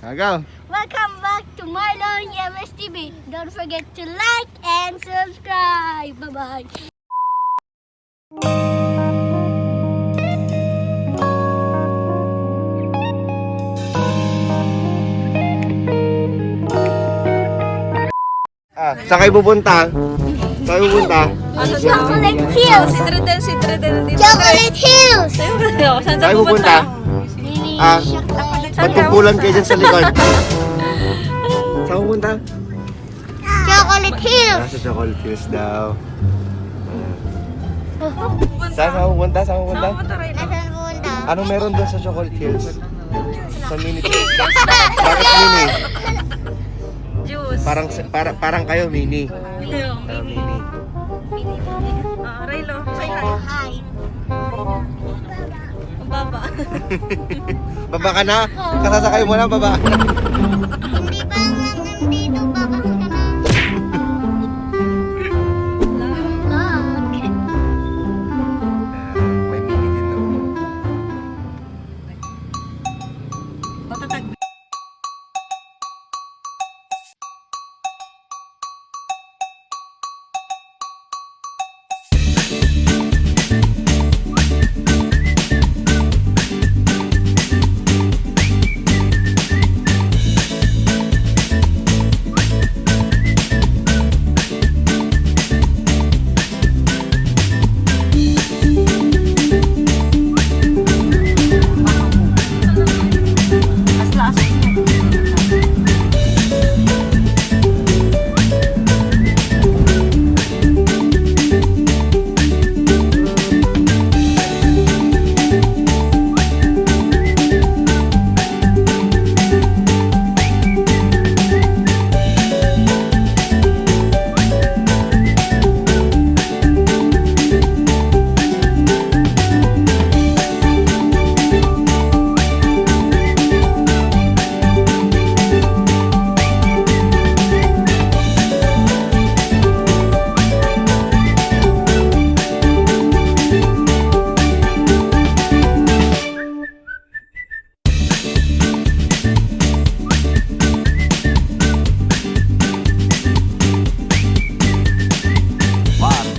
Go. Welcome back to Marlon Yemes TV. Don't forget to like and subscribe. Bye-bye. Saan kayo pupunta? Saan kayo pupunta? Chocolate Hills. Si Treden dito. Chocolate Hills. Saan Saan kayo pupunta? Magpupulan kayo dyan sa likod. Saan kayo pupunta? Chocolate Hills. Sa Chocolate Hills daw. Saan kayo pupunta? Saan kayo pupunta? Nasaan punta? Anong meron doon sa Chocolate Hills? Sa mini. Bakit mini? Juice. Parang kayo mini. Mini. Raylo, say hi. Hi. Ang baba. Baba ka na? Kasasakay mo lang, baba ka na. Hindi pa nga nandito. Baba ka na. May mini din daw. Patatag.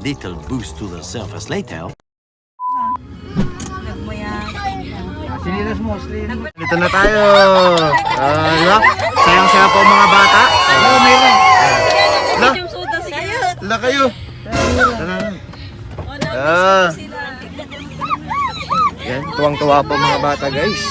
Little boost to the surface later. Vlog mo yan. Sinilas mo, slim. Dito na tayo. Diba? Sayang-saya po mga bata. Meron. La, Yung soda sa'yo. la kayo. Tara. Sila. Yan, tuwang-tuwa po mga bata, guys.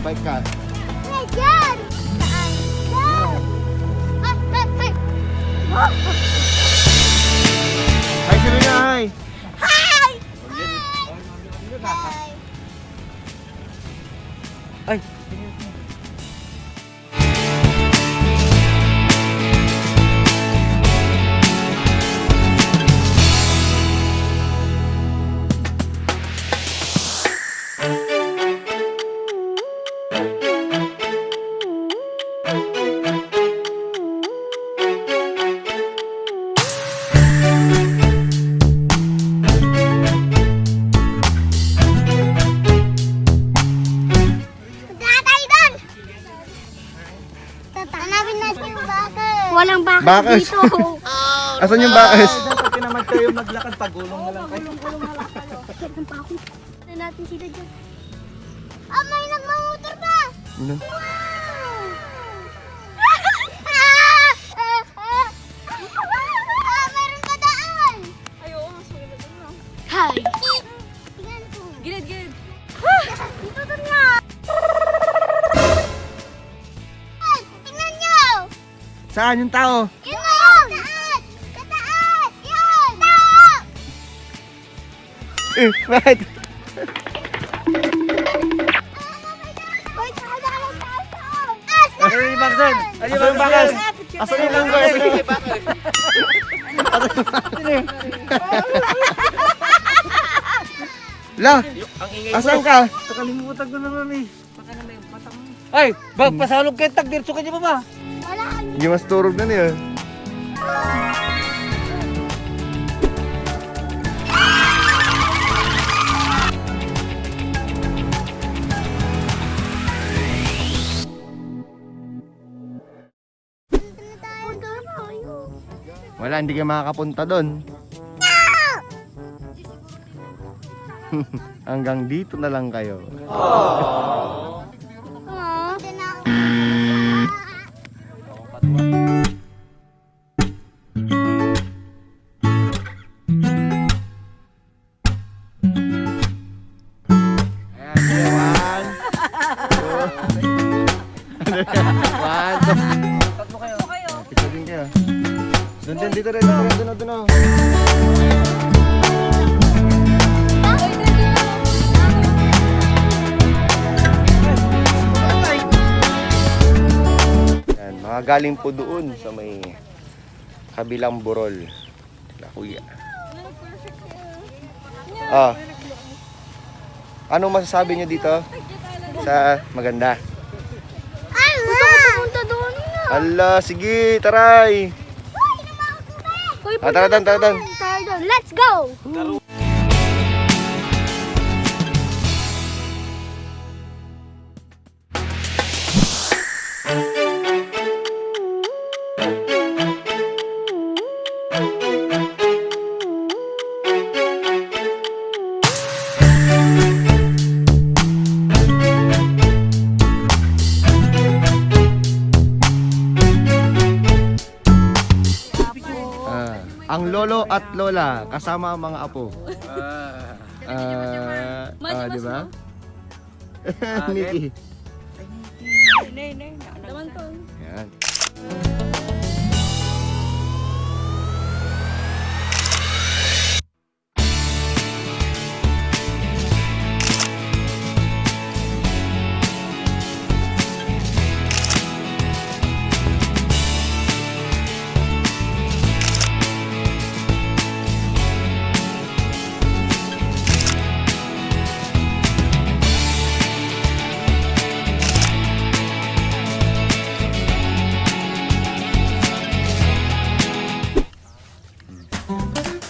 Bike ka. Hey, Dad! Saan? Dad! Ay! Hi, Serena, hi. Hi! Hi! Ay. Hanapin natin yung bakas. Walang bakas, Bakas. dito. Asan yung bakas? Dapat tinamad kayo maglakad, pagulong na lang kayo. Ang pako. Tignan natin sila dyan. Ah, may nagmamotor pa! Ano? Wow! Meron pa daan! Ay, oo, mas maganda na. Hi! Tingnan ko. Gilid, gilid. Dito doon nga! Tingnan nyo! Saan yung tao? Yun na yun! Taas! Sa taas! Yun! Tao! Bakit? Wait Ano yung baksan? Ano yung bakas? Asan yung langgo? Asan yung La, asan ka? Nakalimutan ko na mami. Baka na may batang. Ay, bag pasalog kayo tagdirso ka niya ba ba? Wala. Hindi mas turog na niya. Wala, hindi kayo makakapunta doon. Hanggang dito na lang kayo. Aww. Ayan, one, two. Tatlo kayo. Picture din kayo. Doon din, dito rin, doon. Yan, mga galing po doon sa may kabilang burol. Sila kuya. Ah. Anong masasabi niyo dito? Sa maganda. Ay, gusto ko pumunta doon nga. Ala, sige, taray. Uy, Tara doon, tara doon. Tayo doon. Let's go! Ang lolo at lola kasama ang mga apo. Di ba? Niki. Nay. Naman to. Yan.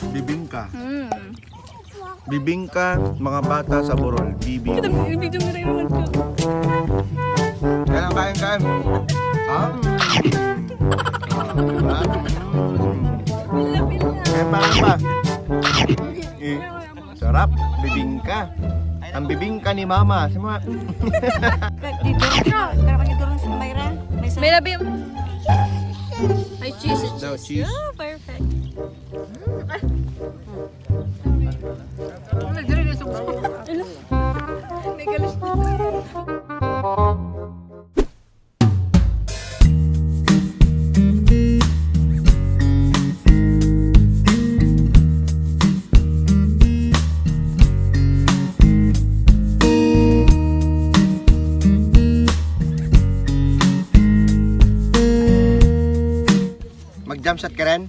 Bibingka. Bibingka, mga bata sa burol. Bibing. Ibigyan mo rin naman ko. Kailan kain? Ah. Diba? Paano pa? Sarap, bibingka. Ang bibingka ni mama. Si mama. Dito. Kaya dito lang sa Mayra. May labi. Ay, cheese. No, cheese. Ah, perfect. May galis dito. Mag-jump shot ka rin?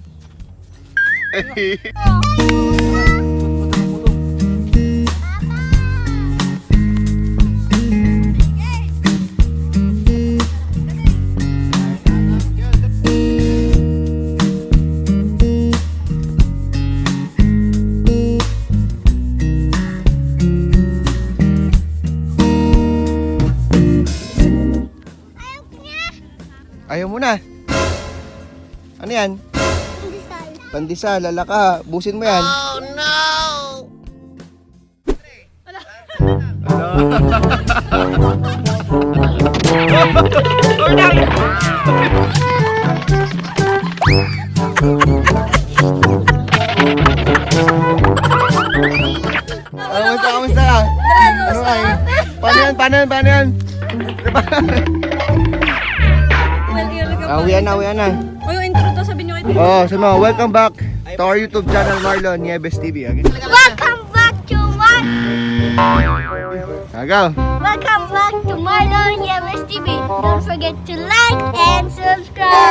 Ayaw mo na. Ano yan? Pandesal, lalaka. Busin mo yan. Oh no! Kamusta ka? Ano kayo? Paano yan? Uwian na. O yung intro to, sabi nyo kayo. Oh, so no, welcome back to our YouTube channel, Marlon Nieves TV. Okay? Welcome back to what? Agaw. Welcome back to Marlon Yamas TV. Don't forget to like and subscribe.